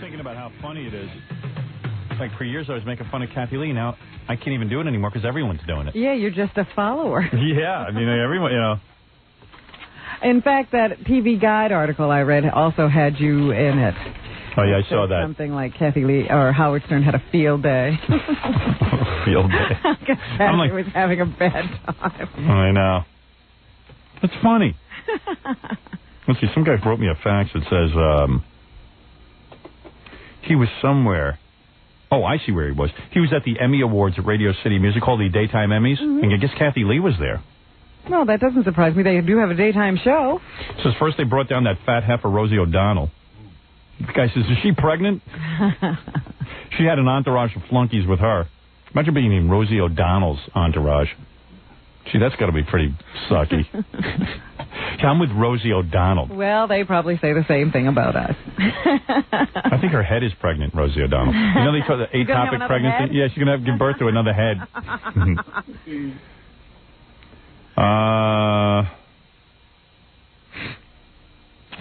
thinking about how funny it is. Like, for years I was making fun of Kathy Lee. Now I can't even do it anymore because everyone's doing it. Yeah, you're just a follower. Yeah, I mean, everyone, you know. In fact, that TV Guide article I read also had you in it. Oh, yeah, I saw that. Something like Kathy Lee or Howard Stern had a field day. Field day. I'm like, was having a bad time. I know. It's funny. Let's see, some guy wrote me a fax that says he was somewhere. Oh, I see where he was. He was at the Emmy Awards at Radio City Music Hall, the Daytime Emmys, and I guess Kathy Lee was there. Well, that doesn't surprise me. They do have a daytime show. Says first they brought down that fat heifer, Rosie O'Donnell. The guy says, is she pregnant? She had an entourage of flunkies with her. Imagine being in Rosie O'Donnell's entourage. Gee, that's got to be pretty sucky. I'm with Rosie O'Donnell. Well, they probably say the same thing about us. I think her head is pregnant, Rosie O'Donnell. You know they call it atopic pregnancy? Head? Yeah, she's going to give birth to another head.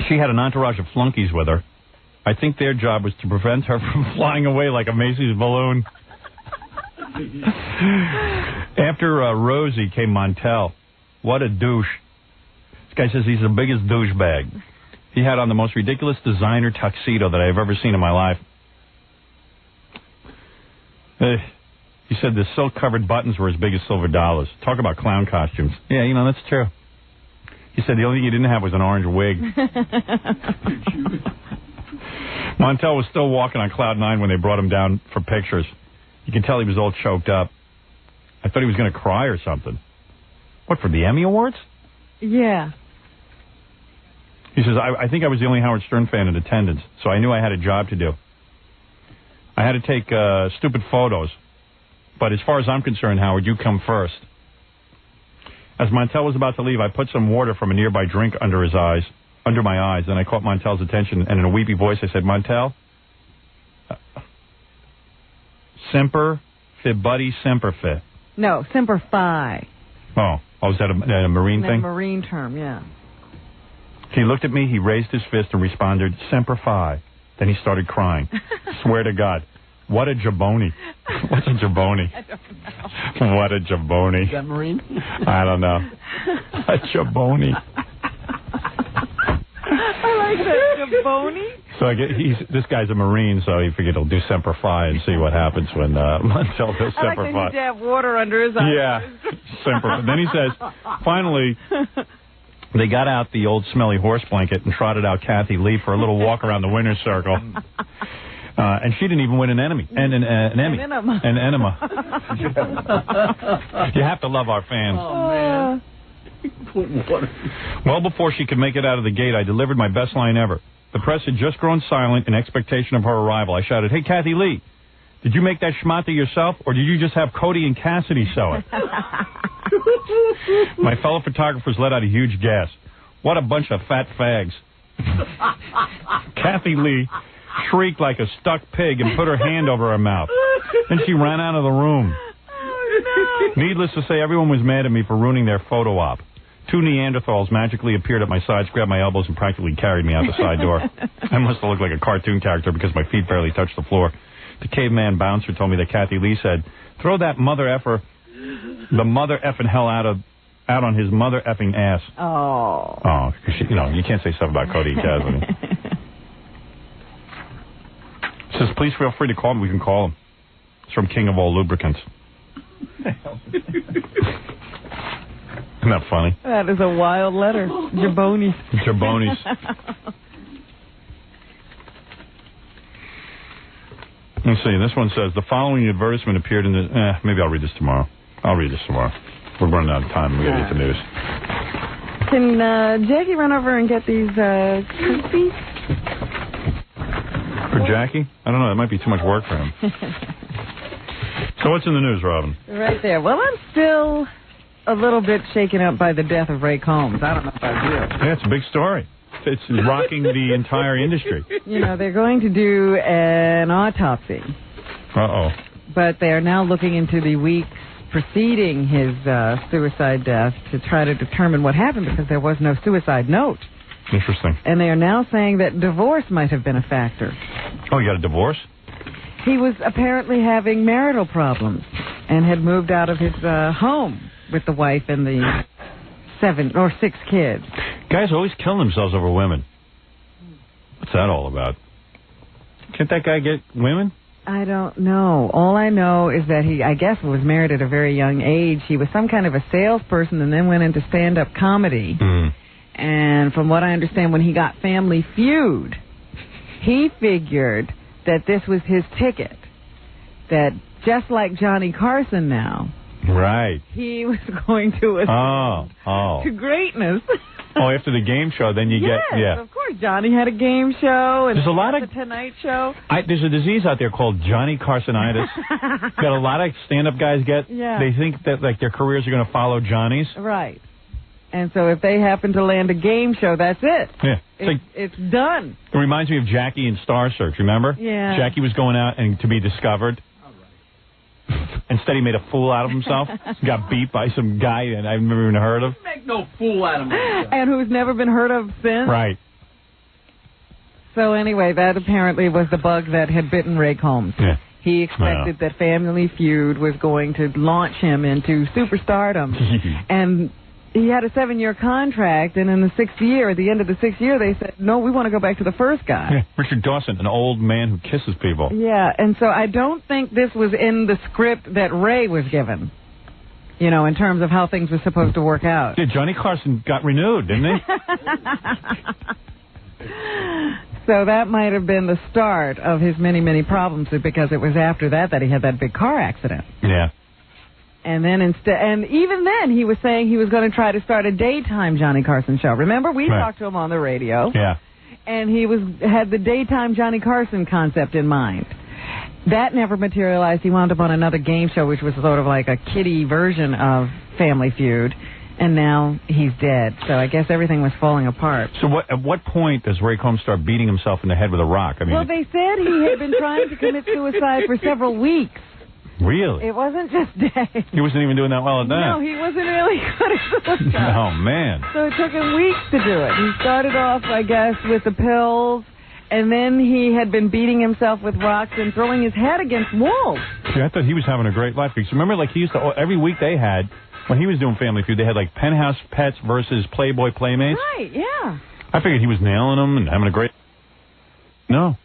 She had an entourage of flunkies with her. I think their job was to prevent her from flying away like a Macy's balloon. After Rosie came Montel. What a douche. This guy says he's the biggest douchebag. He had on the most ridiculous designer tuxedo that I've ever seen in my life. He said the silk-covered buttons were as big as silver dollars. Talk about clown costumes. Yeah, you know, that's true. He said the only thing he didn't have was an orange wig. Montel was still walking on cloud nine when they brought him down for pictures. You can tell he was all choked up. I thought he was going to cry or something. What, for the Emmy Awards? Yeah. He says, I think I was the only Howard Stern fan in attendance, so I knew I had a job to do. I had to take stupid photos. But as far as I'm concerned, Howard, you come first. As Montel was about to leave, I put some water from a nearby drink under my eyes. Then I caught Montel's attention, and in a weepy voice, I said, Montel, Semper Fi Buddy Semper Fi. No, Semper Fi. Oh, is that a Marine thing? A Marine term, yeah. He looked at me, he raised his fist and responded, Semper Fi. Then he started crying. Swear to God. What a jaboni. What's a jaboni? I don't know. What a jaboni. Is that Marine? I don't know. A jaboni. I like that. Jaboni? So this guy's a Marine, so he figured he'll do Semper Fi and see what happens when Montel does Semper Fi. I like that he needs to have water under his eyes. Yeah, Semper. Then he says, finally, they got out the old smelly horse blanket and trotted out Kathy Lee for a little walk around the winner's circle. And she didn't even win an Emmy. An enema. You have to love our fans. Oh, man. Well before she could make it out of the gate, I delivered my best line ever. The press had just grown silent in expectation of her arrival. I shouted, hey, Kathy Lee, did you make that schmata yourself, or did you just have Cody and Cassidy sew it? My fellow photographers let out a huge gasp. What a bunch of fat fags. Kathy Lee shrieked like a stuck pig and put her hand over her mouth. Then she ran out of the room. Oh, no. Needless to say, everyone was mad at me for ruining their photo op. Two Neanderthals magically appeared at my sides, grabbed my elbows, and practically carried me out the side door. I must have looked like a cartoon character because my feet barely touched the floor. The caveman bouncer told me that Kathy Lee said, throw that mother effer, the mother effing hell out on his mother effing ass. Oh. Oh, you can't say stuff about Cody and Cassidy. It says, please feel free to call him. We can call him. It's from King of All Lubricants. Isn't that funny? That is a wild letter. Jabonis. Jabonis. Let's see. This one says, the following advertisement appeared in the... maybe I'll read this tomorrow. I'll read this tomorrow. We're running out of time. We got to get the news. Can Jackie run over and get these cookies? For Jackie? I don't know. That might be too much work for him. So what's in the news, Robin? Right there. Well, I'm still a little bit shaken up by the death of Ray Combs. I don't know about you. Yeah, it's a big story. It's rocking the entire industry. You know, they're going to do an autopsy. Uh-oh. But they are now looking into the weeks preceding his suicide death to try to determine what happened because there was no suicide note. Interesting. And they are now saying that divorce might have been a factor. Oh, you got a divorce? He was apparently having marital problems and had moved out of his home with the wife and the 7 or 6 kids. Guys always kill themselves over women. What's that all about? Can't that guy get women? I don't know. All I know is that he, I guess, was married at a very young age. He was some kind of a salesperson and then went into stand-up comedy. And from what I understand, when he got Family Feud, he figured that this was his ticket. That just like Johnny Carson now, right, he was going to ascend to greatness. Oh, after the game show, then you get, yeah. Of course, Johnny had a game show, and there's a lot of the Tonight Show. There's a disease out there called Johnny Carsonitis. That a lot of stand-up guys get. Yeah. They think that like their careers are going to follow Johnny's. Right. And so if they happen to land a game show, that's it. Yeah. It's done. It reminds me of Jackie in Star Search, remember? Yeah. Jackie was going out and to be discovered. Instead, he made a fool out of himself. Got beat by some guy that I've never even heard of. Make no fool out of myself. And who's never been heard of since. Right. So anyway, that apparently was the bug that had bitten Ray Combs. Yeah. He expected that Family Feud was going to launch him into superstardom. And he had a 7-year contract, and in the 6th year, at the end of the 6th year, they said, no, we want to go back to the first guy. Yeah. Richard Dawson, an old man who kisses people. Yeah, and so I don't think this was in the script that Ray was given, you know, in terms of how things were supposed to work out. Yeah, Johnny Carson got renewed, didn't he? So that might have been the start of his many, many problems, because it was after that he had that big car accident. Yeah. And then and even then he was saying he was going to try to start a daytime Johnny Carson show. Remember, we talked to him on the radio. Yeah. And he had the daytime Johnny Carson concept in mind. That never materialized. He wound up on another game show, which was sort of like a kiddie version of Family Feud. And now he's dead. So I guess everything was falling apart. So at what point does Ray Combs start beating himself in the head with a rock? I mean, well, they said he had been trying to commit suicide for several weeks. Really? It wasn't just days. He wasn't even doing that well at that. No, he wasn't really good at suicide. Oh, man. So it took him weeks to do it. He started off, I guess, with the pills, and then he had been beating himself with rocks and throwing his head against walls. Yeah, I thought he was having a great life. Because remember, like, he used to, every week they had, when he was doing Family Feud, they had, like, Penthouse Pets versus Playboy Playmates. Right, yeah. I figured he was nailing them and having a great... No.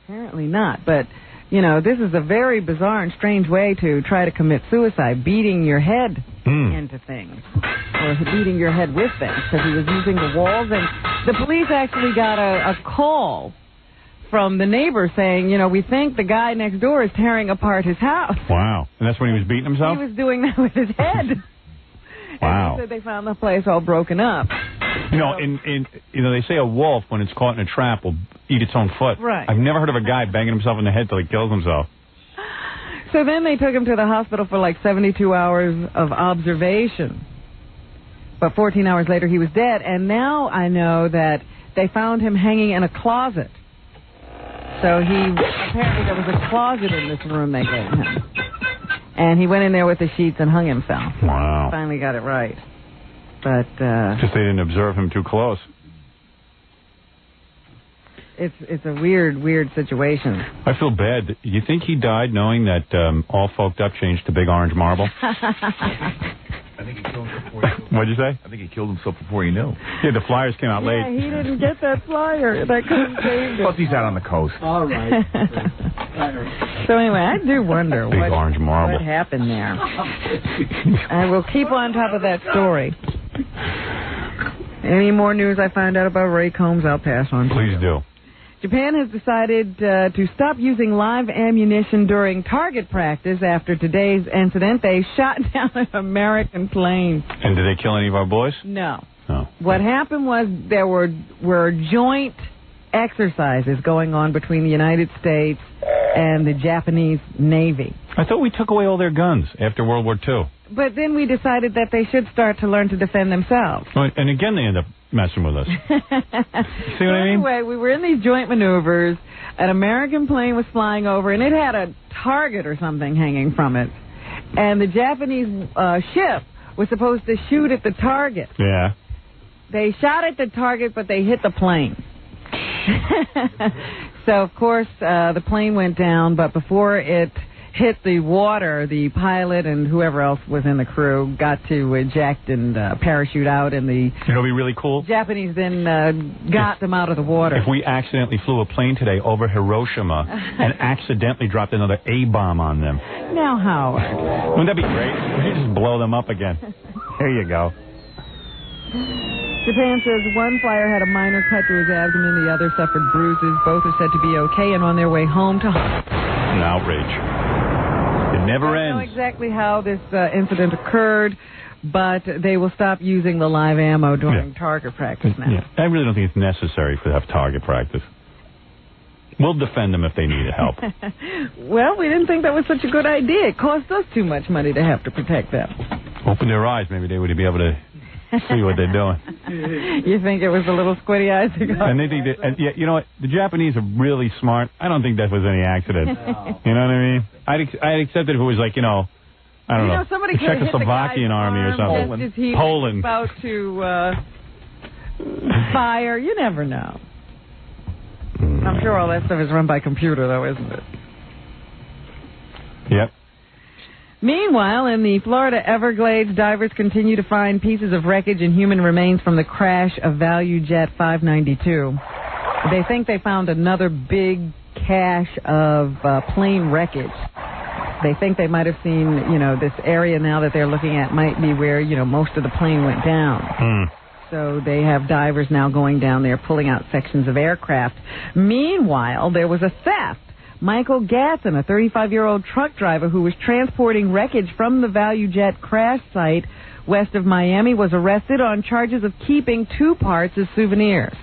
Apparently not, but... You know, this is a very bizarre and strange way to try to commit suicide, beating your head into things, or beating your head with things, because he was using the walls. And the police actually got a call from the neighbor saying, you know, we think the guy next door is tearing apart his house. Wow. And that's when he was beating himself? He was doing that with his head. Wow. And they said they found the place all broken up. You know, they say a wolf, when it's caught in a trap, will eat its own foot. Right. I've never heard of a guy banging himself in the head till he kills himself. So then they took him to the hospital for like 72 hours of observation. But 14 hours later, he was dead. And now I know that they found him hanging in a closet. So apparently there was a closet in this room they gave him. And he went in there with the sheets and hung himself. Wow. Finally got it right. But just they didn't observe him too close. It's a weird situation. I feel bad. You think he died knowing that All Folked Up changed to Big Orange Marble? I think he killed himself before he knew. What'd you say? I think he killed himself before he knew. Yeah, the flyers came out late. Yeah, he didn't get that flyer. That couldn't save him. Plus, he's out on the coast. All right. So anyway, I do wonder Big Orange Marble. what happened there. I will keep on top of that story. Any more news I find out about Ray Combs, I'll pass on. Please do. Japan has decided to stop using live ammunition during target practice after today's incident. They shot down an American plane. And did they kill any of our boys? No. No. What happened was there were joint exercises going on between the United States and the Japanese Navy. I thought we took away all their guns after World War II. But then we decided that they should start to learn to defend themselves. Well, and again, they end up messing with us. See what I mean? Anyway, we were in these joint maneuvers. An American plane was flying over, and it had a target or something hanging from it. And the Japanese ship was supposed to shoot at the target. Yeah. They shot at the target, but they hit the plane. So, of course, the plane went down, but before it hit the water, the pilot and whoever else was in the crew got to eject and parachute out, and the You know, it'd be really cool. Japanese then got them out of the water. If we accidentally flew a plane today over Hiroshima and accidentally dropped another A-bomb on them. Now, Howard. Wouldn't that be great? We should just blow them up again. There you go. Japan says one flyer had a minor cut to his abdomen, the other suffered bruises. Both are said to be okay and on their way home to hospital. An outrage. It never I don't know ends. exactly how this incident occurred, but they will stop using the live ammo during target practice now. Yeah. I really don't think it's necessary to have target practice. We'll defend them if they need help. Well, we didn't think that was such a good idea. It cost us too much money to have to protect them. Open their eyes. Maybe they would be able to see what they're doing. You think it was the little squinty eyes? And they think that, and yeah, you know what? The Japanese are really smart. I don't think that was any accident. You know what I mean? I'd accept it if it was like, I don't know, somebody the could have hit the Czechoslovakian guy's army or arm something. just as he Poland. was about to fire. You never know. I'm sure all that stuff is run by computer, though, isn't it? Yep. Meanwhile, in the Florida Everglades, divers continue to find pieces of wreckage and human remains from the crash of ValueJet 592. They think they found another big cache of plane wreckage. They think they might have seen, this area now that they're looking at might be where, most of the plane went down. So they have divers now going down there pulling out sections of aircraft. Meanwhile, there was a theft. Michael Gatson, a 35-year-old truck driver who was transporting wreckage from the ValueJet crash site west of Miami, was arrested on charges of keeping 2 parts as souvenirs.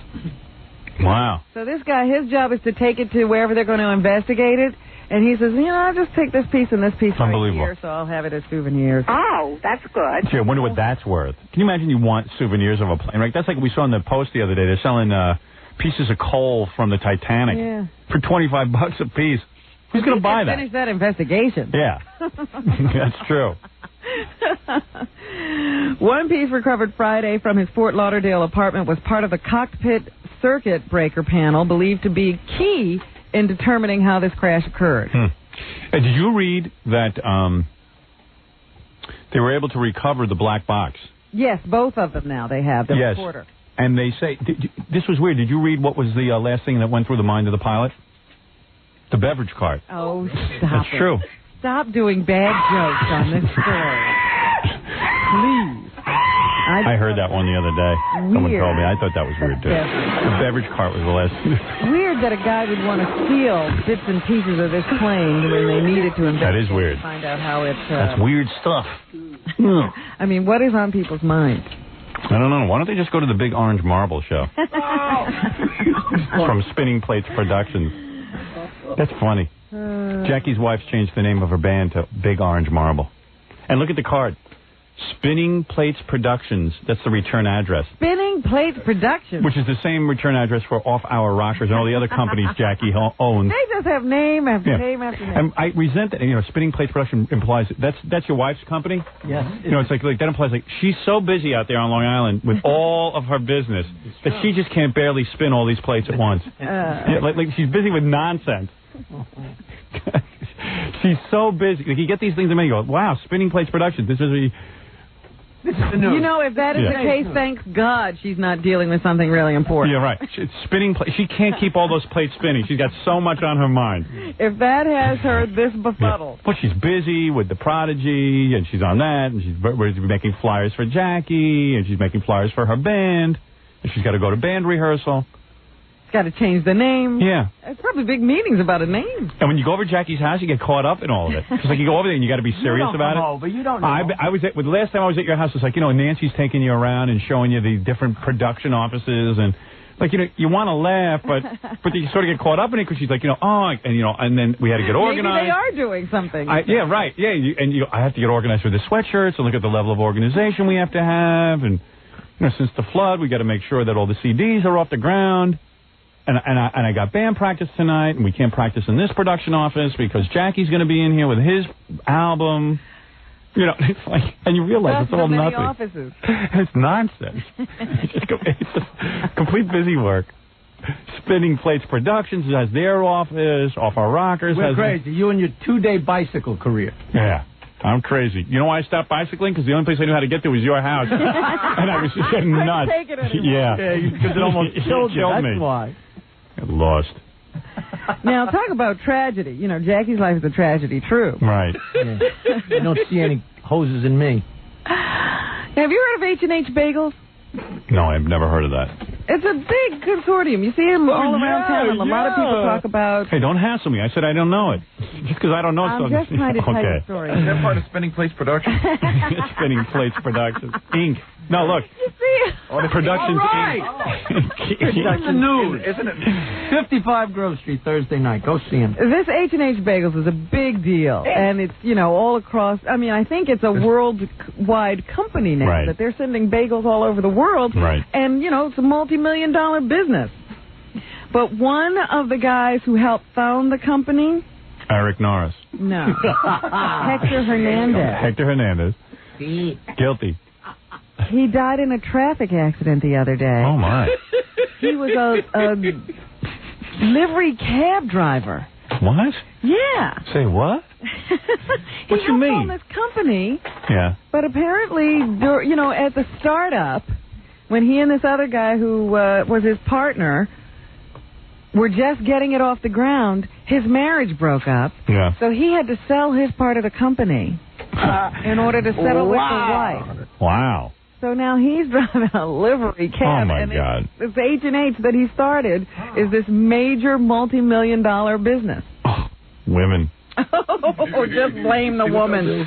Wow. So this guy, his job is to take it to wherever they're going to investigate it. And he says, I'll just take this piece and this piece right here, so I'll have it as souvenirs. Oh, that's good. Gee, I wonder what that's worth. Can you imagine you want souvenirs of a plane wreck? That's like we saw in the Post the other day. They're selling pieces of coal from the Titanic for $25 a piece. Who's going to buy that? Finish that investigation. Yeah, that's true. One piece recovered Friday from his Fort Lauderdale apartment was part of the cockpit circuit breaker panel, believed to be key in determining how this crash occurred. Did you read that they were able to recover the black box? Yes, both of them now they have, the reporter. And they say, this was weird. Did you read what was the last thing that went through the mind of the pilot? The beverage cart. Oh, stop That's it. true. Stop doing bad jokes on this story. Please. I heard that one the other day. Weird. Someone told me. I thought that was weird, too. The beverage cart was the last. Weird that a guy would want to steal bits and pieces of this plane when they needed to investigate. That is weird. Find out how it... That's weird stuff. I mean, what is on people's minds? I don't know. Why don't they just go to the Big Orange Marble show? From Spinning Plates Productions. That's funny. Jackie's wife's changed the name of her band to Big Orange Marble. And look at the card. Spinning Plates Productions. That's the return address. Spinning Plates Productions. Which is the same return address for Off Hour Rockers and all the other companies Jackie owns. They just have name after name after name. And I resent that. Spinning Plates Production implies that's your wife's company. Yes. It's like that implies she's so busy out there on Long Island with all of her business that she just can't barely spin all these plates at once. Like she's busy with nonsense. She's so busy. Like you get these things and you go, wow, Spinning Plates Productions. This is the news. If that is the case, thank God she's not dealing with something really important. Yeah, right. She can't keep all those plates spinning. She's got so much on her mind. If that has her this befuddled. But she's busy with the Prodigy, and she's on that, and she's making flyers for Jackie, and she's making flyers for her band, and she's got to go to band rehearsal. Got to change the name. Yeah. There's probably big meetings about a name. And when you go over to Jackie's house, you get caught up in all of it. It's like you go over there and you got to be serious about it. But you don't know. I was the last time I was at your house, it's like, Nancy's taking you around and showing you the different production offices and like, you want to laugh, but you sort of get caught up in it because she's like, and then we had to get organized. Maybe they are doing something. Yeah, right. Yeah, I have to get organized with the sweatshirts and look at the level of organization we have to have. And, since the flood, we got to make sure that all the CDs are off the ground. And I got band practice tonight, and we can't practice in this production office because Jackie's going to be in here with his album. It's like, and you realize it's all nothing. Offices. It's nonsense. It's just complete busy work. Spinning Plates Productions has their office. Off Our Rockers We're has... crazy. You and your 2-day bicycle career. Yeah. I'm crazy. You know why I stopped bicycling? Because the only place I knew how to get to was your house. And I was just getting nuts. Take it anymore. Yeah. Because it almost killed you. That's me. why. Got lost. Now, talk about tragedy. You know, Jackie's life is a tragedy, true. Right. Yeah. I don't see any hoses in me. Have you heard of H&H Bagels? No, I've never heard of that. It's a big consortium. You see them all around town, and a lot of people talk about... Hey, don't hassle me. I said I don't know it. Just because I don't know I'm something. just trying to tell you Okay. the story. Is that part of Spinning Plates Productions? Spinning Plates Productions. Inc. No, look. You see? Productions All Inc. Production News. Isn't it? 55 Grove Street, Thursday night. Go see him. This H&H Bagels is a big deal, and it's, you know, all across... I mean, I think it's a worldwide company now, Right. that they're sending bagels all over the world, Right. and, you know, it's a multi-million-dollar business. But one of the guys who helped found the company... Eric Norris. No. Hector Hernandez. Hector Hernandez. Guilty. He died in a traffic accident the other day. Oh, my. He was a livery cab driver. What? Yeah. Say what? What you mean? He helped this company, Yeah. but apparently, you know, at the startup, when he and this other guy who was his partner were just getting it off the ground, his marriage broke up. Yeah. So he had to sell his part of the company in order to settle with the wife. Wow. So now he's driving a livery cab. Oh, my and God. This H&H that he started is this major multi-million-dollar business. Oh, women. Oh, just blame the woman.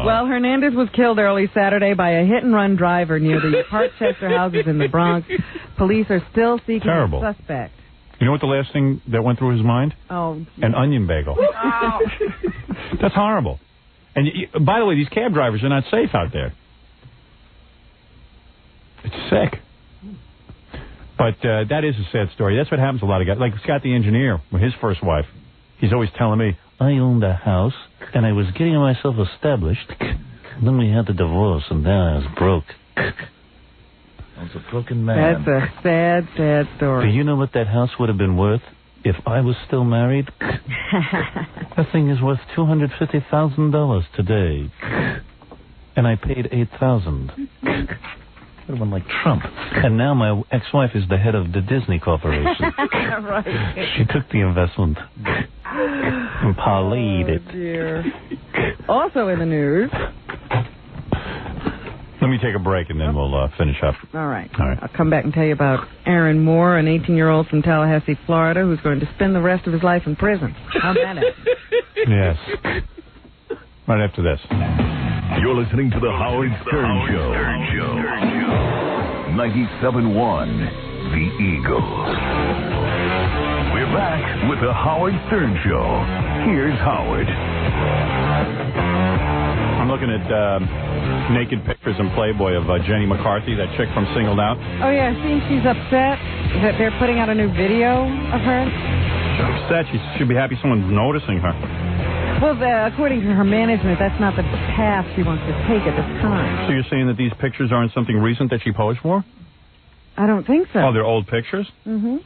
Well, Hernandez was killed early Saturday by a hit-and-run driver near the Parkchester houses in the Bronx. Police are still seeking Terrible. a suspect. You know what the last thing that went through his mind? Oh, An onion bagel. That's horrible. And by the way, these cab drivers are not safe out there. It's sick. But that is a sad story. That's what happens to a lot of guys. Like Scott the engineer, with his first wife. He's always telling me, I owned a house, and I was getting myself established. Then we had the divorce, and then I was broke. I was a broken man. that's a sad, sad Do story. you know what that house would have been worth if I was still married? That thing is worth $250,000 today. And I paid $8,000. Would have been like Trump. And now my ex-wife is the head of the Disney Corporation. Right. She took the investment and parlayed it. Dear. Also in the news. Let me take a break and then we'll finish up. All right. All right. I'll come back and tell you about Aaron Moore, an 18-year-old from Tallahassee, Florida, who's going to spend the rest of his life in prison. How's that? Yes. Right after this. You're listening to The Howard Stern Show. 97.1 The Eagle. We're back with The Howard Stern Show. Here's Howard. I'm looking at naked pictures in Playboy of Jenny McCarthy, that chick from Singled Out. Oh, yeah. See, she's upset that they're putting out a new video of her. She's upset. She should be happy someone's noticing her. Well, according to her management, that's not the path she wants to take at this time. So you're saying that these pictures aren't something recent that she posed for? I don't think so. Oh, they're old pictures? Mm-hmm.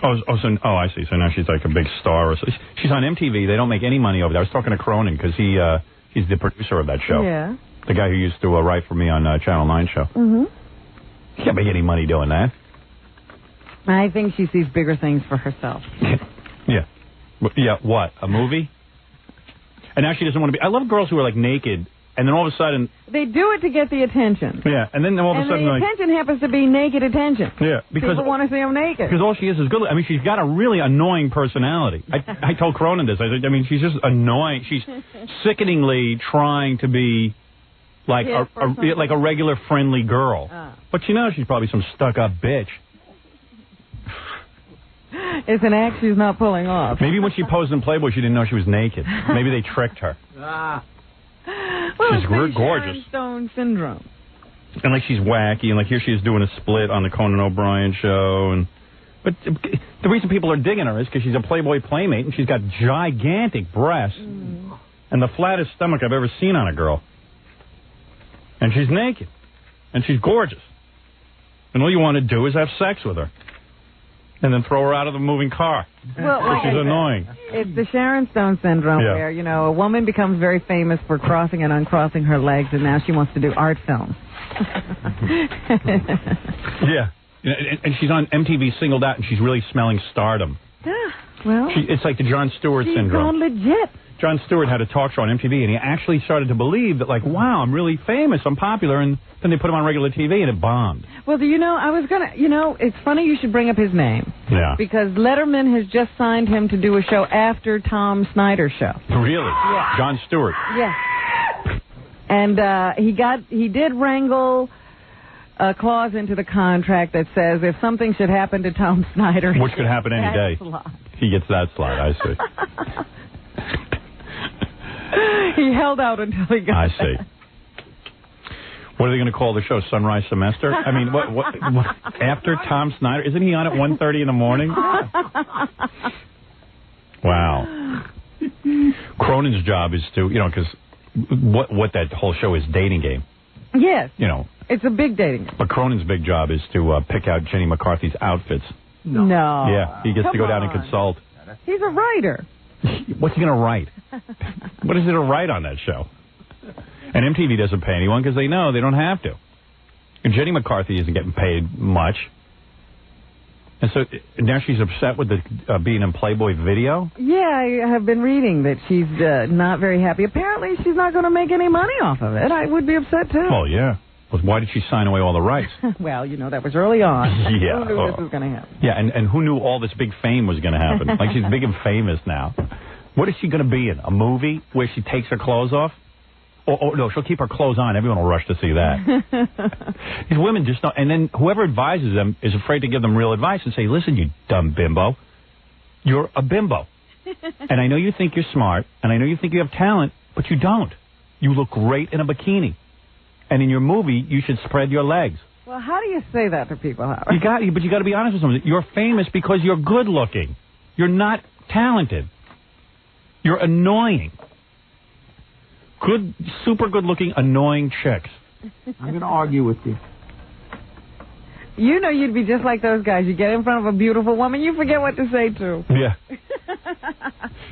I see. So now she's like a big star. She's on MTV. They don't make any money over there. I was talking to Cronin because he's the producer of that show. Yeah. The guy who used to write for me on Channel 9 show. Mm-hmm. He can't make any money doing that. I think she sees bigger things for herself. Yeah. Yeah, what? A movie? And now she doesn't want to be... I love girls who are like naked, and then all of a sudden... They do it to get the attention. Yeah, and then all of a And sudden... the like, attention happens to be naked attention. yeah, because... People want to see them naked. Because all she is good. I mean, she's got a really annoying personality. I told Cronin this. I said, I mean, she's just annoying. She's sickeningly trying to be like like a regular friendly girl. But you know she's probably some stuck-up bitch. It's an act she's not pulling off. Maybe when she posed in Playboy, she didn't know she was naked. Maybe they tricked her. Well, She's it's the gorgeous. Sharon Stone syndrome. And like she's wacky, and like here she is doing a split on the Conan O'Brien show, but the reason people are digging her is because she's a Playboy playmate, and she's got gigantic breasts and the flattest stomach I've ever seen on a girl. And she's naked, and she's gorgeous. And all you want to do is have sex with her. And then throw her out of the moving car. Well, Which is annoying. It's the Sharon Stone syndrome where, you know, a woman becomes very famous for crossing and uncrossing her legs, and now she wants to do art films. Yeah. And she's on MTV Singled Out, and she's really smelling stardom. Well, It's like the Jon Stewart she's syndrome. gone legit. Jon Stewart had a talk show on MTV, and he actually started to believe that, like, wow, I'm really famous, I'm popular, and then they put him on regular TV, and it bombed. Well, do you know, I was going to, you know, it's funny you should bring up his name. Yeah. Because Letterman has just signed him to do a show after Tom Snyder's show. Really? Yeah. Jon Stewart. Yeah. And he did wrangle a clause into the contract that says if something should happen to Tom Snyder... Which could happen any day. Slot. He gets that slot, I see. He held out until he got I see. What are they going to call the show? Sunrise Semester? I mean, what after Tom Snyder? Isn't he on at 1:30 in the morning? Wow. Cronin's job is to, you know, because what that whole show is dating game. Yes. You know. It's a big dating game. But Cronin's big job is to pick out Jenny McCarthy's outfits. No. Yeah, he gets to go down and consult. He's a writer. What's he going to write? What is there to write on that show? And MTV doesn't pay anyone because they know they don't have to. And Jenny McCarthy isn't getting paid much. And so now she's upset with the being in Playboy video? Yeah, I have been reading that she's not very happy. Apparently, she's not going to make any money off of it. I would be upset, too. Oh, yeah. Well, why did she sign away all the rights? Well, you know, that was early on. Yeah. Who knew this was going to happen? Yeah, and who knew all this big fame was going to happen? Like, she's big and famous now. What is she going to be in? A movie where she takes her clothes off? Or no, she'll keep her clothes on. Everyone will rush to see that. These women just don't. And then whoever advises them is afraid to give them real advice and say, listen, you dumb bimbo. You're a bimbo. And I know you think you're smart, and I know you think you have talent, but you don't. You look great in a bikini. And in your movie, you should spread your legs. Well, how do you say that to people, Howard? But you got to be honest with them. You're famous because you're good looking. You're not talented. You're annoying. Super good looking, annoying chicks. I'm going to argue with you. You know you'd be just like those guys. You get in front of a beautiful woman, you forget what to say to. Yeah.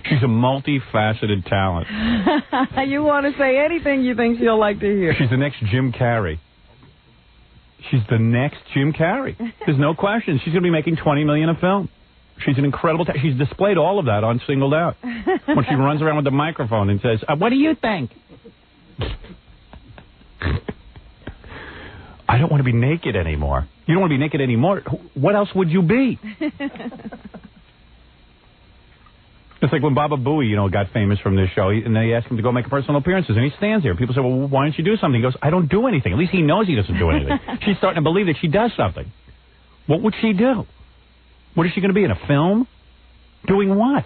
She's a multifaceted talent. You want to say anything you think she'll like to hear. She's the next Jim Carrey. She's the next Jim Carrey. There's no question. She's going to be making $20 million a film. She's an incredible... She's displayed all of that on Singled Out. When she runs around with the microphone and says, what do you think? I don't want to be naked anymore. You don't want to be naked anymore. What else would you be? It's like when Baba Booey, got famous from this show, and they asked him to go make personal appearances, and he stands there. People say, well, why don't you do something? He goes, I don't do anything. At least he knows he doesn't do anything. She's starting to believe that she does something. What would she do? What is she going to be, in a film? Doing what?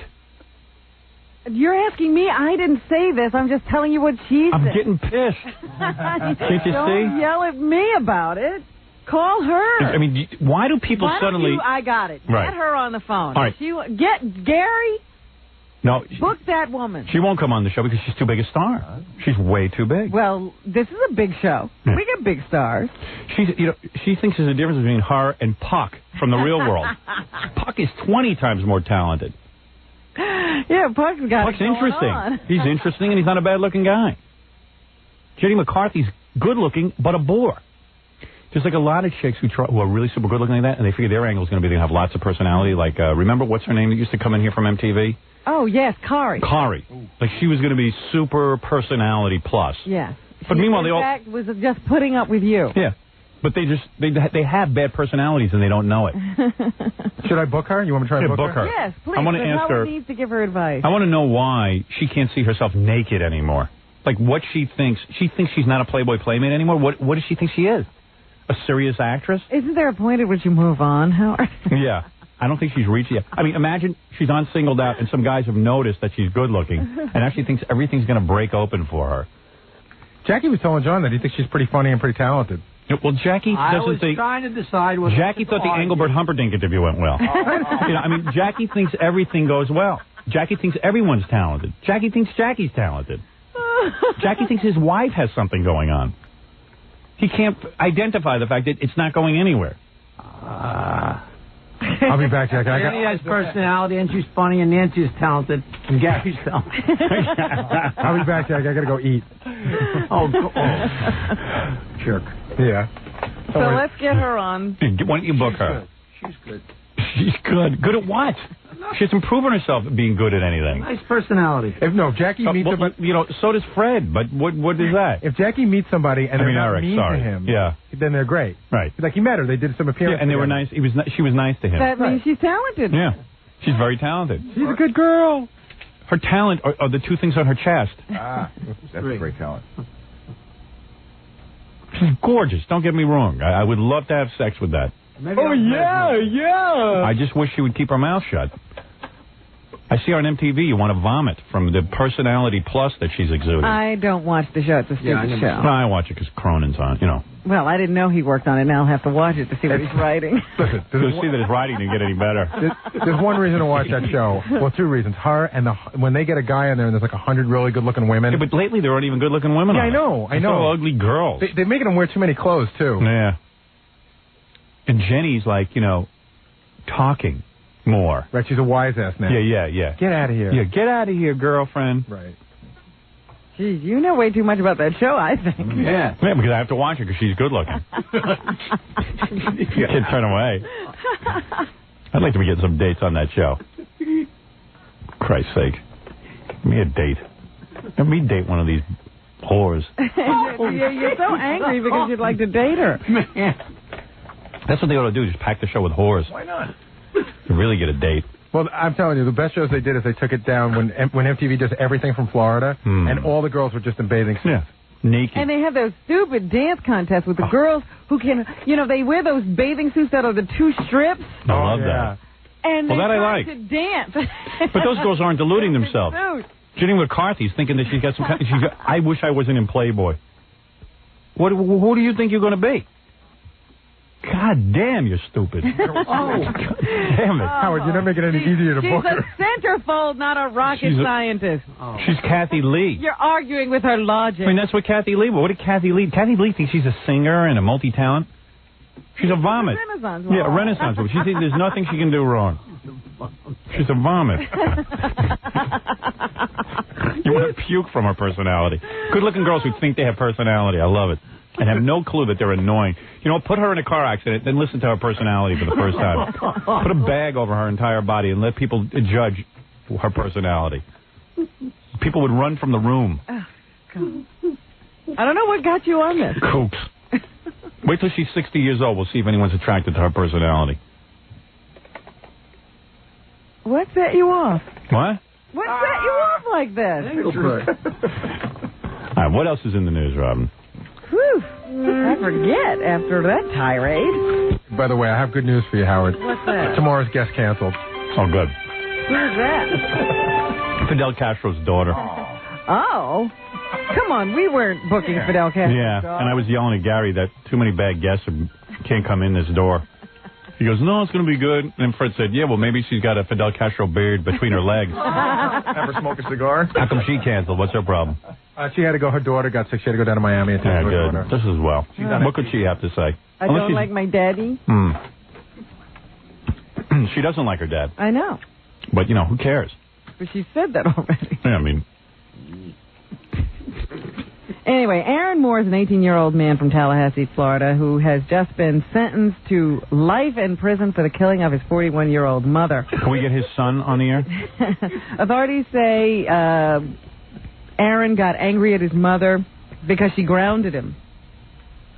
You're asking me. I didn't say this. I'm just telling you what she said. I'm getting pissed. Can't you Don't yell at me about it. Call her. I mean, why do people suddenly... I got it. Right. Get her on the phone. All right. Get Gary. No. Book that woman. She won't come on the show because she's too big a star. She's way too big. Well, this is a big show. Yeah. We get big stars. She thinks there's a difference between her and Puck from the real world. Puck is 20 times more talented. Yeah, Puck's interesting. On. He's interesting, and he's not a bad-looking guy. Jenny McCarthy's good-looking, but a bore. There's like a lot of chicks who are really super good-looking like that, and they figure their angle is going to be they have lots of personality. Like, remember what's her name that used to come in here from MTV? Oh, yes, Kari. Kari. Like, she was going to be super personality plus. Yeah. But meanwhile, in fact, was just putting up with you. Yeah. But they have bad personalities and they don't know it. Should I book her? You want me to try to book her? Yes, please. I want to ask her. Needs to give her advice. I want to know why she can't see herself naked anymore. Like what she thinks. She thinks she's not a Playboy playmate anymore. What does she think she is? A serious actress? Isn't there a point at which you move on, Howard? Yeah. I don't think she's reached yet. I mean, imagine she's on Singled Out and some guys have noticed that she's good looking and now she thinks everything's going to break open for her. Jackie was telling John that he thinks she's pretty funny and pretty talented. Well, Jackie doesn't think... trying to decide whether... Jackie thought the Engelbert Humperdinck interview went well. I mean, Jackie thinks everything goes well. Jackie thinks everyone's talented. Jackie thinks Jackie's talented. Jackie thinks his wife has something going on. He can't identify the fact that it's not going anywhere. I'll be back, Jack. Jenny has personality, and she's funny, and Nancy's talented, and Gary's talented. I'll be back, Jack. I gotta go eat. Oh, jerk. Yeah. So let's get her on. Why don't you book her? She's good. She's good. Good at what? She's improving herself at being good at anything. Nice personality. If Jackie meets somebody, so does Fred. But what is that? If Jackie meets somebody and they're not Eric, mean sorry. to him, yeah, then they're great. Right. Like he met her, they did some appearance. Yeah, and they were nice. She was nice to him. That means she's talented. Yeah, she's very talented. She's a good girl. Her talent are the two things on her chest. That's a great talent. She's gorgeous. Don't get me wrong. I would love to have sex with that. Yeah. I just wish she would keep her mouth shut. I see her on MTV. You want to vomit from the personality plus that she's exuding. I don't watch the show. It's a stupid show. No, I watch it because Cronin's on, Well, I didn't know he worked on it. Now I'll have to watch it to see what he's writing. Listen, You'll see that his writing didn't get any better. There's one reason to watch that show. Well, two reasons. Her and when they get a guy in there and there's like 100 really good-looking women. Yeah, but lately there aren't even good-looking women on I know. It's all ugly girls. They're making them wear too many clothes, too. Yeah. And Jenny's like, talking more. Right, she's a wise ass now. Yeah. Get out of here. Yeah, get out of here, girlfriend. Right. Geez, you know way too much about that show, I think. Yeah, because I have to watch her because she's good looking. Can't turn away. I'd like to be getting some dates on that show. Christ's sake. Give me a date. Let me date one of these whores. You're so angry because you'd like to date her. That's what they ought to do, just pack the show with whores. Why not? To really get a date. Well, I'm telling you, the best shows they did is they took it down when MTV does everything from Florida, and all the girls were just in bathing suits. Yeah. Naked. And they have those stupid dance contests with the girls who can, they wear those bathing suits that are the two strips. I love that. And Well, they that I try like. to dance. But those girls aren't deluding themselves. Jenny McCarthy's thinking that she's got some kind I wish I wasn't in Playboy. Who do you think you're going to be? God damn, you're stupid. God damn it. Howard, you're not making it any easier to book her. She's a centerfold, not a rocket scientist. She's Kathy Lee. You're arguing with her logic. I mean, that's what Kathy Lee was. What did Kathy Lee... Kathy Lee thinks she's a singer and a multi-talent. She's a vomit. A Renaissance woman. Yeah, a Renaissance woman. She thinks there's nothing she can do wrong. She's a vomit. You want to puke from her personality. Good-looking girls who think they have personality. I love it. And have no clue that they're annoying. Put her in a car accident, then listen to her personality for the first time. Put a bag over her entire body and let people judge her personality. People would run from the room. Oh, God. I don't know what got you on this. Kooks. Wait till she's 60 years old. We'll see if anyone's attracted to her personality. What set you off? What? What set you off like this? All right, what else is in the news, Robin? Whew. I forget after that tirade. By the way, I have good news for you, Howard. What's that? Tomorrow's guest canceled. Oh, good. Who's that? Fidel Castro's daughter. Oh. Come on, we weren't booking Fidel Castro. Yeah, and I was yelling at Gary that too many bad guests can't come in this door. He goes, no, it's going to be good. And Fred said, yeah, well, maybe she's got a Fidel Castro beard between her legs. Never smoke a cigar? How come she canceled? What's her problem? She had to go. Her daughter got sick. She had to go down to Miami and take Yeah, her good. daughter. Just as well. What could she have to say? I don't like my daddy. She doesn't like her dad. I know. But, who cares? But she said that already. Yeah, I mean... Anyway, Aaron Moore is an 18-year-old man from Tallahassee, Florida, who has just been sentenced to life in prison for the killing of his 41-year-old mother. Can we get his son on the air? Authorities say Aaron got angry at his mother because she grounded him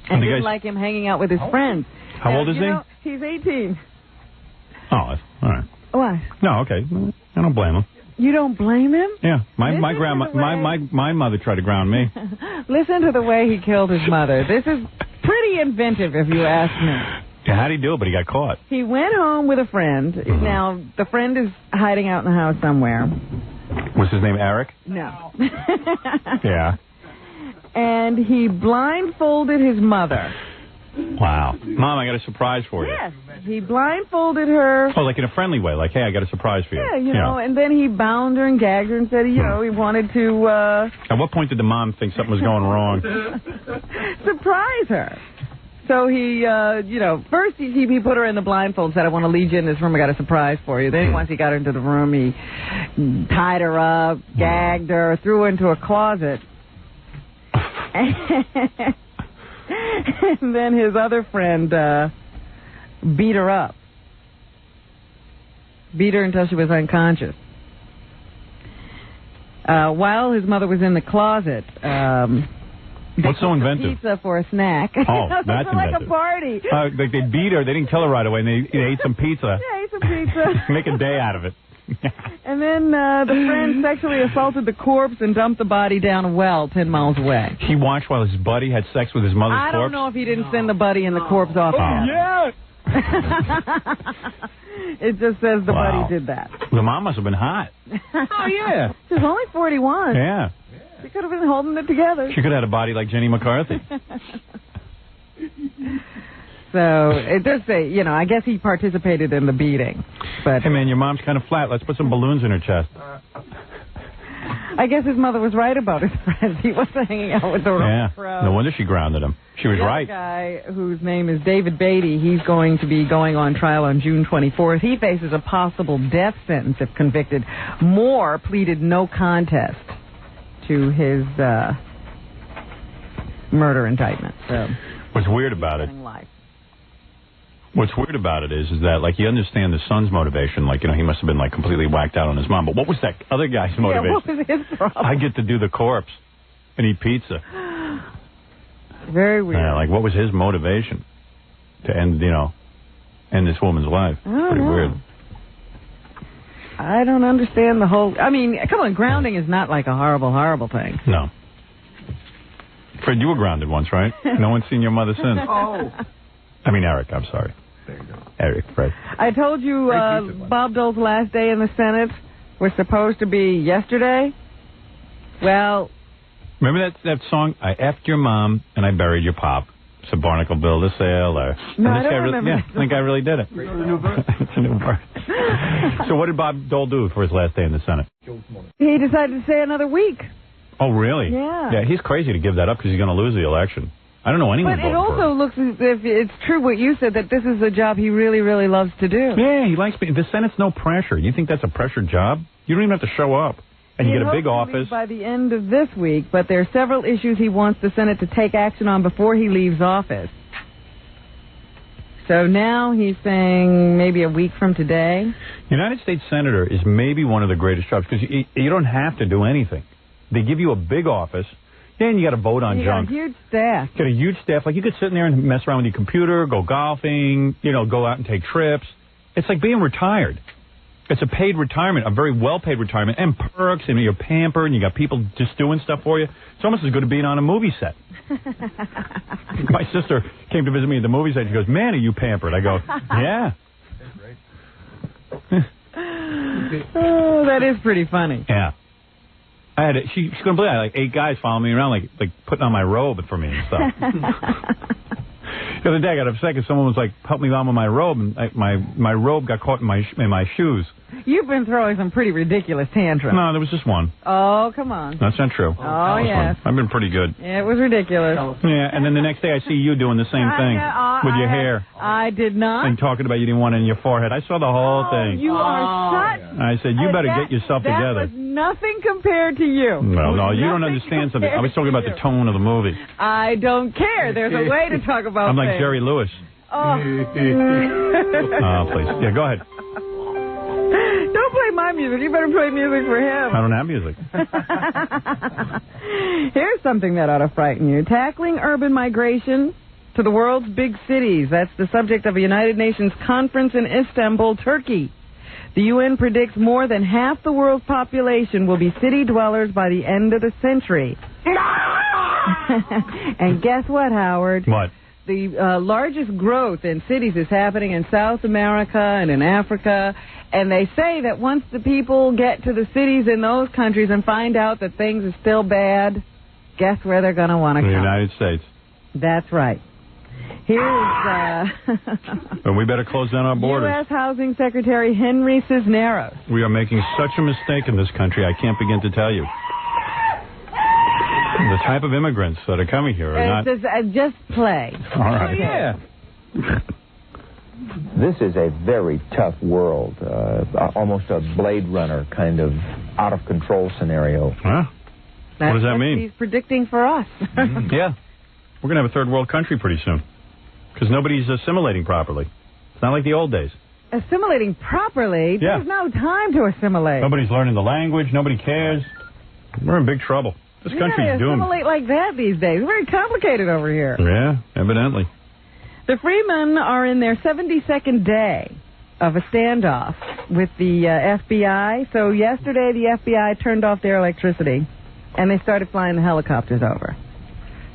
and didn't like him hanging out with his friends. How old is he? He's 18. Oh, all right. What? No, okay. I don't blame him. You don't blame him? Yeah, my grandma, my mother tried to ground me. Listen to the way he killed his mother. This is pretty inventive, if you ask me. Yeah, how'd he do it? But he got caught. He went home with a friend. Now, the friend is hiding out in the house somewhere. Was his name Eric? No. Yeah. And he blindfolded his mother Wow. Mom, I got a surprise for you. Yes. He blindfolded her. Oh, like in a friendly way, like, hey, I got a surprise for you. Yeah, you know, and then he bound her and gagged her and said, you know, he wanted to At what point did the mom think something was going wrong? surprise her. So he, you know, first he put her in the blindfold and said, I want to lead you in this room. I got a surprise for you. Then once he got her into the room, he tied her up, gagged her, threw her into a closet. And then his other friend beat her up. Beat her until she was unconscious. While his mother was in the closet, what's so inventive? Pizza for a snack. Oh, that's like inventive. a party. Like they beat her. They didn't kill her right away, and they ate some pizza. Yeah, ate some pizza. Make a day out of it. And then the friend sexually assaulted the corpse and dumped the body down a well 10 miles away. He watched while his buddy had sex with his mother's corpse? I don't know if he didn't send the buddy and the corpse off. Oh, yeah. It just says the buddy did that. The mom must have been hot. Oh, yeah. She was only 41. Yeah. She could have been holding it together. She could have had a body like Jenny McCarthy. So it does say, you know, I guess he participated in the beating. But hey, man, your mom's kind of flat. Let's put some balloons in her chest. I guess his mother was right about his friends. He wasn't hanging out with the wrong crowd. No wonder she grounded him. She was right. The guy whose name is David Beatty, he's going to be going on trial on June 24th. He faces a possible death sentence if convicted. Moore pleaded no contest to his murder indictment. So what's weird about it? What's weird about it is that, like, you understand the son's motivation. Like, you know, he must have been, like, completely whacked out on his mom. But what was that other guy's motivation? Yeah, what was his problem? I get to do the corpse and eat pizza. Very weird. Yeah, like, what was his motivation to end, you know, end this woman's life? Pretty weird. I don't understand the whole... I mean, come on, grounding is not like a horrible, horrible thing. No. Fred, you were grounded once, right? No one's seen your mother since. Oh. I mean, Eric, I'm sorry. There you go. Eric, Fred. I told you Bob Dole's last day in the Senate was supposed to be yesterday. Well... Remember that song, I effed your mom and I buried your pop? It's a Barnacle Bill to Sail. No, I don't remember. Yeah, I think I really did it. It's a new birth. So what did Bob Dole do for his last day in the Senate? He decided to stay another week. Oh, really? Yeah. Yeah, he's crazy to give that up because he's going to lose the election. I don't know anyone. But it also looks as if it's true what you said, that this is a job he really, really loves to do. Yeah, he likes being... The Senate's no pressure. You think that's a pressured job? You don't even have to show up. And you get a big office. By the end of this week, but there are several issues he wants the Senate to take action on before he leaves office. So now he's saying maybe a week from today. United States Senator is maybe one of the greatest jobs because you don't have to do anything. They give you a big office. Yeah, and you got to vote on junk. You got a huge staff. Got a huge staff. Like, you could sit in there and mess around with your computer, go golfing, you know, go out and take trips. It's like being retired. It's a paid retirement, a very well-paid retirement, and perks, and you're pampered, and you got people just doing stuff for you. It's almost as good as being on a movie set. My sister came to visit me at the movie set. She goes, man, are you pampered? I go, yeah. Oh, that is pretty funny. Yeah. I had she couldn't believe it. I had like 8 guys following me around, like putting on my robe for me and stuff. The other day I got upset because someone was like helping me on with my robe, and my robe got caught in my shoes. You've been throwing some pretty ridiculous tantrums. No, there was just one. Oh, come on. That's not true. Oh, yes. I've been pretty good. Yeah, it was ridiculous. Yeah, and then the next day I see you doing the same thing with your hair. I did not. And talking about you didn't want it in your forehead. I saw the whole thing. You are such... I said, you better get yourself together. That was nothing compared to you. Well, no, you don't understand something. I was talking about the tone of the movie. I don't care. There's a way to talk about I'm like things. Jerry Lewis. Oh. Please. Yeah, go ahead. Don't play my music. You better play music for him. I don't have music. Here's something that ought to frighten you. Tackling urban migration to the world's big cities. That's the subject of a United Nations conference in Istanbul, Turkey. The UN predicts more than half the world's population will be city dwellers by the end of the century. And guess what, Howard? What? The largest growth in cities is happening in South America and in Africa. And they say that once the people get to the cities in those countries and find out that things are still bad, guess where they're going to want to come? The United States. That's right. Here's But we better close down our borders. U.S. Housing Secretary Henry Cisneros. We are making such a mistake in this country, I can't begin to tell you. The type of immigrants that are coming here are not... Just play. All right. Yeah. This is a very tough world, almost a Blade Runner kind of out-of-control scenario. Huh? What does that mean? He's predicting for us. Yeah. We're going to have a third world country pretty soon. Because nobody's assimilating properly. It's not like the old days. Assimilating properly? Yeah. There's no time to assimilate. Nobody's learning the language. Nobody cares. We're in big trouble. This country's doomed. Assimilate like that these days. It's very complicated over here. Yeah, evidently. The Freemen are in their 72nd day of a standoff with the FBI. So yesterday the FBI turned off their electricity, and they started flying the helicopters over.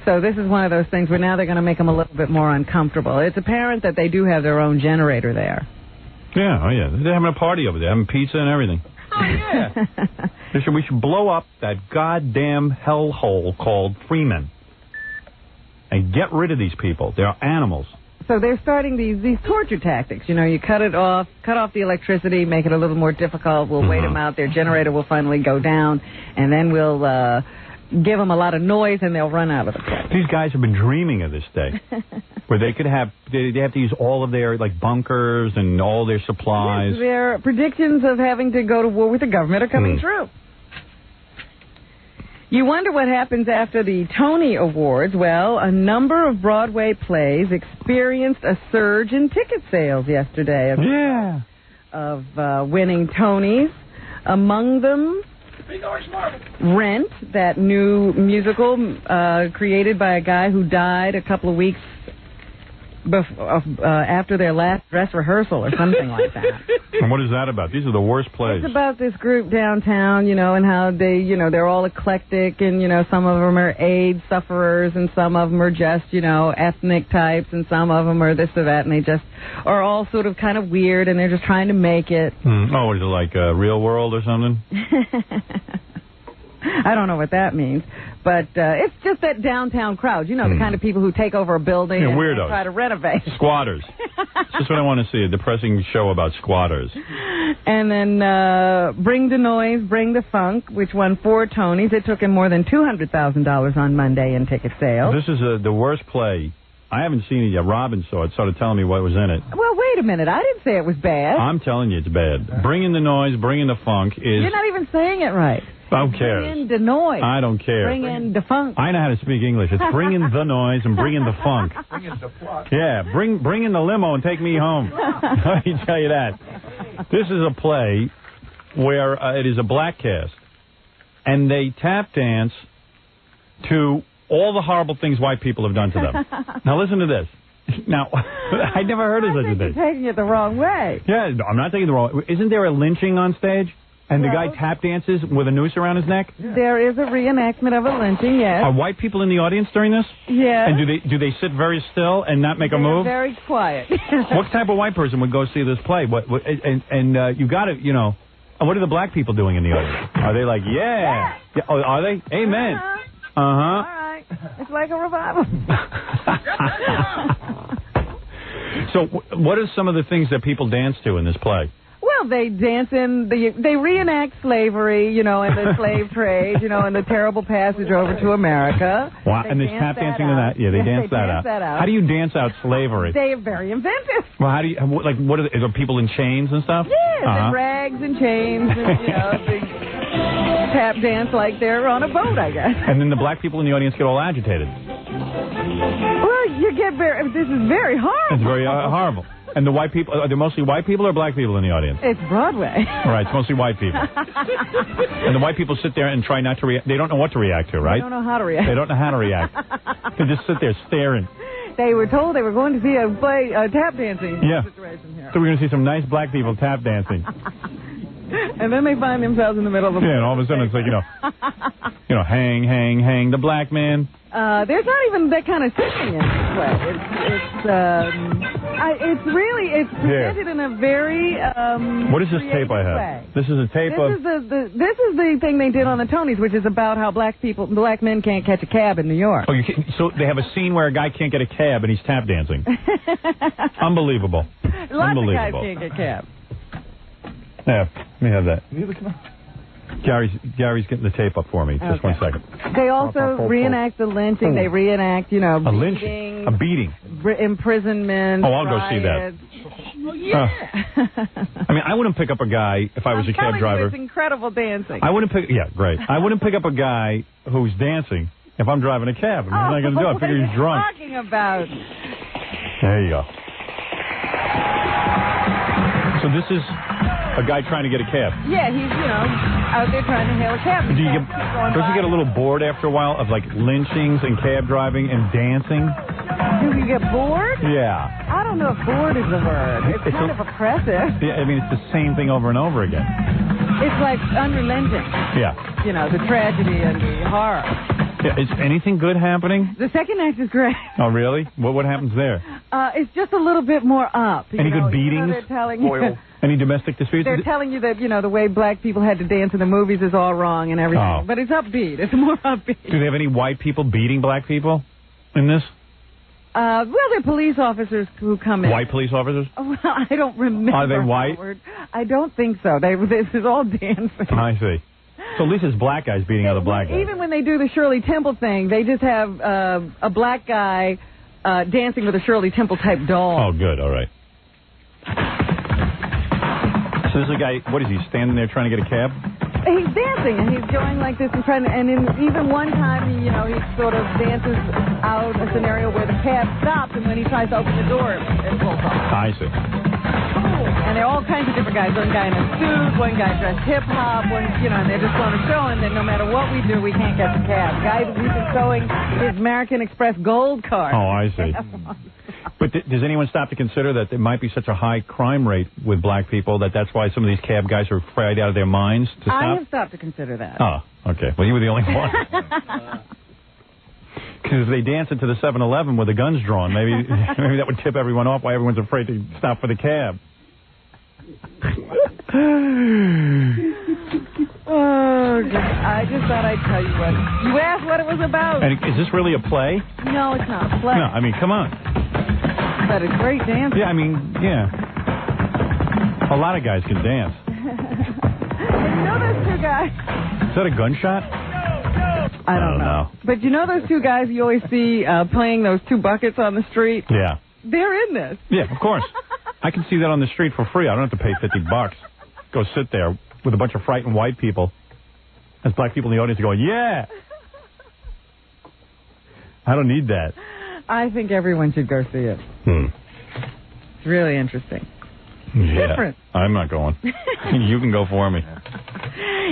So this is one of those things where now they're going to make them a little bit more uncomfortable. It's apparent that they do have their own generator there. Yeah, oh yeah. They're having a party over there, having pizza and everything. Oh, yeah. We should blow up that goddamn hellhole called Freemen. And get rid of these people. They're animals. So they're starting these torture tactics. You know, you cut off the electricity, make it a little more difficult. We'll wait them out. Their generator will finally go down, and then we'll give them a lot of noise, and they'll run out of the place. These guys have been dreaming of this day, where they could have they have to use all of their bunkers and all their supplies. Yes, their predictions of having to go to war with the government are coming true. You wonder what happens after the Tony Awards. Well, a number of Broadway plays experienced a surge in ticket sales yesterday of winning Tonys. Among them, Rent, that new musical created by a guy who died a couple of weeks after their last dress rehearsal or something like that. And what is that about? These are the worst plays. It's about this group downtown, and how they, they're all eclectic, and, some of them are AIDS sufferers, and some of them are just, ethnic types, and some of them are this or that, and they just are all sort of kind of weird, and they're just trying to make it. Oh, is it like Real World or something? I don't know what that means, but it's just that downtown crowd. The kind of people who take over a building and try to renovate. Squatters. That's just what I want to see, a depressing show about squatters. And then Bring the Noise, Bring the Funk, which won 4 Tonys. It took him more than $200,000 on Monday in ticket sales. This is the worst play. I haven't seen it yet. Robin saw it, started telling me what was in it. Well, wait a minute. I didn't say it was bad. I'm telling you it's bad. Bring in the Noise, Bring in the Funk is... You're not even saying it right. Who cares? Bring in the noise. I don't care. Bring in the funk. I know how to speak English. It's bring in the noise and bring in the funk. Bring in the plot. Yeah, bring in the limo and take me home. Let me tell you that. This is a play where it is a black cast, and they tap dance to all the horrible things white people have done to them. Now listen to this. Now, I never heard of such a thing. You're taking it the wrong way. Yeah, I'm not taking it the wrong way. Isn't there a lynching on stage? And the guy tap dances with a noose around his neck? Yeah. There is a reenactment of a lynching, yes. Are white people in the audience during this? Yes. And do they sit very still and not make a move? Very quiet. What type of white person would go see this play? You got to, what are the black people doing in the audience? Are they like, yeah? Oh, are they? Amen. All right. It's like a revival. So what are some of the things that people dance to in this play? Well, they dance they reenact slavery, and the slave trade, and the terrible passage over to America. Wow, and there's tap dancing to that? Yeah, they dance that out. How do you dance out slavery? They are very inventive. Well, how do you, what are people in chains and stuff? Yeah, in rags and chains, and, they tap dance like they're on a boat, I guess. And then the black people in the audience get all agitated. Well, this is very horrible. It's very horrible. And the white people, are there mostly white people or black people in the audience? It's Broadway. All right, it's mostly white people. And the white people sit there and try not to react. They don't know what to react to, right? They don't know how to react. They don't know how to react. They just sit there staring. They were told they were going to see a tap dancing situation here. So we're going to see some nice black people tap dancing. And then they find themselves in the middle of the and all of a sudden it's like, hang the black man. There's not even that kind of singing in this play. It's It's presented in a very what is this tape I have? way. This is a tape of... This is the thing they did on the Tonys, which is about how black men can't catch a cab in New York. Oh, so they have a scene where a guy can't get a cab and he's tap dancing. Unbelievable. Lots of guys can't get cabs. Yeah, let me have that. Gary's getting the tape up for me. Just 1 second. They also reenact the lynching. They reenact, a lynching, a beating, imprisonment. Oh, I'll go see that. Yeah. I mean, I wouldn't pick up a guy if I was a cab driver. It's incredible dancing. I wouldn't pick. Yeah, great. I wouldn't pick up a guy who's dancing if I'm driving a cab. I mean, what am I going to do? I figure he's drunk. What are you talking about? There you go. So this is a guy trying to get a cab. Yeah, he's, out there trying to hail a cab. Don't you get a little bored after a while of, like, lynchings and cab driving and dancing? Do you get bored? Yeah. I don't know if bored is the word. It's kind of oppressive. Yeah, I mean, it's the same thing over and over again. It's like unrelenting. Yeah. The tragedy and the horror. Yeah, is anything good happening? The second act is great. Oh, really? What happens there? It's just a little bit more up. Any good beatings? They're telling you. Any domestic disputes? They're telling you that, the way black people had to dance in the movies is all wrong and everything. Oh. But it's upbeat. It's more upbeat. Do they have any white people beating black people in this? Well, they're police officers who come in. White police officers? Well, I don't remember. Are they white? Howard. I don't think so. This is all dancing. I see. So at least it's black guys beating other black guys. Even when they do the Shirley Temple thing, they just have a black guy dancing with a Shirley Temple type doll. Oh, good. All right. So this is a guy, what is he, standing there trying to get a cab? He's dancing, and he's going like this and trying to, and even one time, he sort of dances out a scenario where the cab stops, and when he tries to open the door, it pulls off. I see. And there are all kinds of different guys. One guy in a suit, one guy dressed hip-hop, and they're just going to show him that no matter what we do, we can't get the cab. The guy who's been showing his American Express Gold card. Oh, I see. But does anyone stop to consider that there might be such a high crime rate with black people that's why some of these cab guys are afraid out of their minds to stop? I have stopped to consider that. Oh, okay. Well, you were the only one. Because if they dance into the 7-Eleven with the guns drawn, maybe that would tip everyone off why everyone's afraid to stop for the cab. Oh, God. I just thought I'd tell you what. You asked what it was about. And is this really a play? No, it's not a play. No, I mean, come on. But it's great dancing. Yeah, I mean, yeah. A lot of guys can dance. And those two guys. Is that a gunshot? I don't know. But those two guys you always see playing those two buckets on the street? Yeah. They're in this. Yeah, of course. I can see that on the street for free. I don't have to pay $50. Go sit there with a bunch of frightened white people. There's black people in the audience going, yeah. I don't need that. I think everyone should go see it. It's really interesting. Yeah. Different. I'm not going. You can go for me.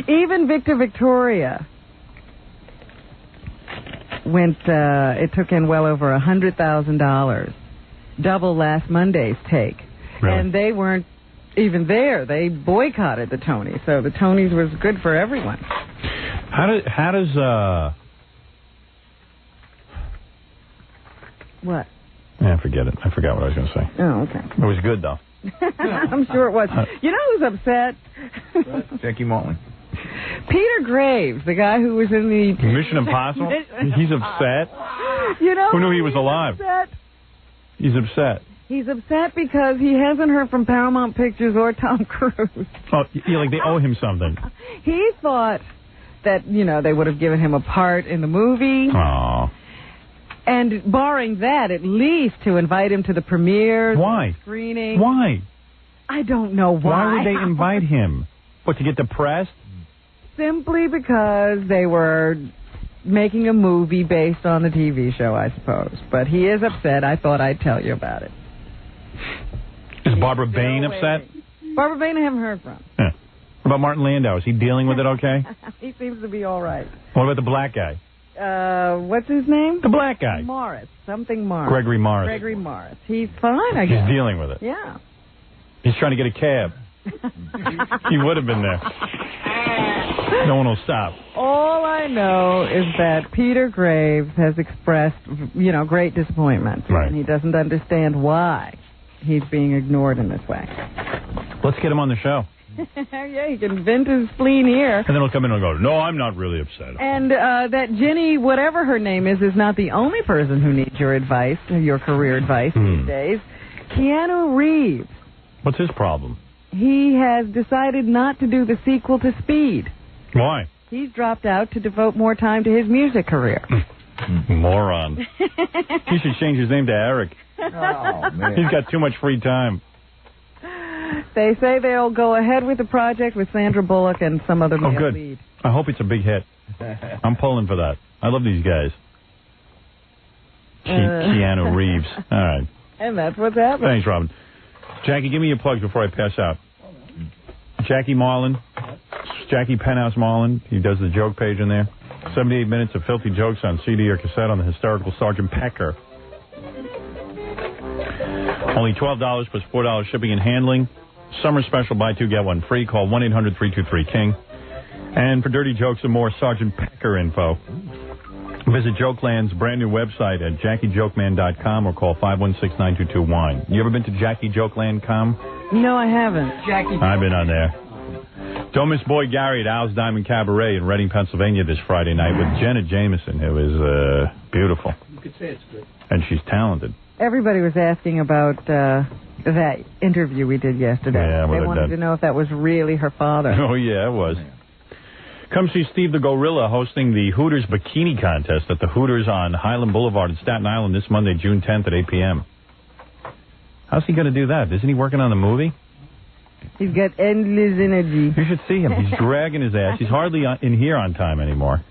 Even Victor Victoria it took in well over $100,000. Double last Monday's take. Really? And they weren't even there. They boycotted the Tonys. So the Tonys was good for everyone. How does What? Yeah, forget it. I forgot what I was going to say. Oh, okay. It was good, though. I'm sure it was. You know who's upset? Jackie Motley. Peter Graves, the guy who was in the... Mission Impossible? He's upset? Who knew he was alive? Upset? He's upset. He's upset because he hasn't heard from Paramount Pictures or Tom Cruise. Oh, yeah, like they owe him something. He thought that, they would have given him a part in the movie. Oh. And barring that, at least to invite him to the premiere. Why? Screening. Why? I don't know why. Why would they invite him? What, to get depressed? Simply because they were making a movie based on the TV show, I suppose. But he is upset. I thought I'd tell you about it. Is Barbara Bain upset? Barbara Bain I haven't heard from. Yeah. What about Martin Landau? Is he dealing with it okay? He seems to be all right. What about the black guy? What's his name? The black guy. Morris. Something Morris. Gregory Morris. Gregory Morris. He's fine, I guess. He's dealing with it. Yeah. He's trying to get a cab. He would have been there. No one will stop. All I know is that Peter Graves has expressed, great disappointment. Right. And he doesn't understand why. he's being ignored in this way. Let's get him on the show. Yeah, he can vent his spleen here. And then he'll come in and go, no, I'm not really upset. And that Jenny, whatever her name is not the only person who needs your advice, your career advice these days. Keanu Reeves. What's his problem? He has decided not to do the sequel to Speed. Why? He's dropped out to devote more time to his music career. Moron. He should change his name to Eric. Oh, man. He's got too much free time. They say they'll go ahead with the project with Sandra Bullock and some other male good. lead. I hope it's a big hit. I'm pulling for that. I love these guys. Keanu Reeves. All right. And that's what's happening. Thanks, Robin. Jackie, give me your plugs before I pass out. Jackie Marlin. Jackie Penthouse Marlin. He does the joke page in there. 78 minutes of filthy jokes on CD or cassette on the hysterical Sergeant Pecker. Only $12 plus $4 shipping and handling. Summer special, buy two, get one free. Call 1-800-323-KING. And for dirty jokes and more Sergeant Pecker info, visit Jokeland's brand new website at JackieJokeman.com or call 516-922-WINE. You ever been to JackieJokeland.com? No, I haven't. I've been on there. Don't miss Boy Gary at Al's Diamond Cabaret in Reading, Pennsylvania this Friday night with Jenna Jameson, who is beautiful. You could say it's good. And she's talented. Everybody was asking about that interview we did yesterday. Yeah, well, they wanted to know if that was really her father. Oh, yeah, it was. Come see Steve the Gorilla hosting the Hooters Bikini Contest at the Hooters on Highland Boulevard in Staten Island this Monday, June 10th at 8 p.m. How's he going to do that? Isn't he working on the movie? He's got endless energy. You should see him. He's dragging his ass. He's hardly in here on time anymore.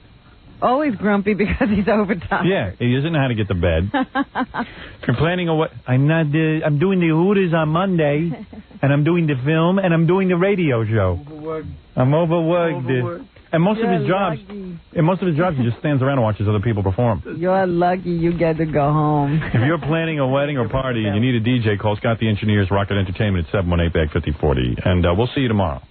Always grumpy because he's overtired. Yeah, he doesn't know how to get to bed. If you're planning on what... I'm doing the Hooters on Monday, and I'm doing the film, and I'm doing the radio show. I'm overworked. And most of his jobs, he just stands around and watches other people perform. You're lucky you get to go home. If you're planning a wedding or party and you need a DJ, call Scott the Engineer's Rocket Entertainment at 718-BAG-5040. And we'll see you tomorrow.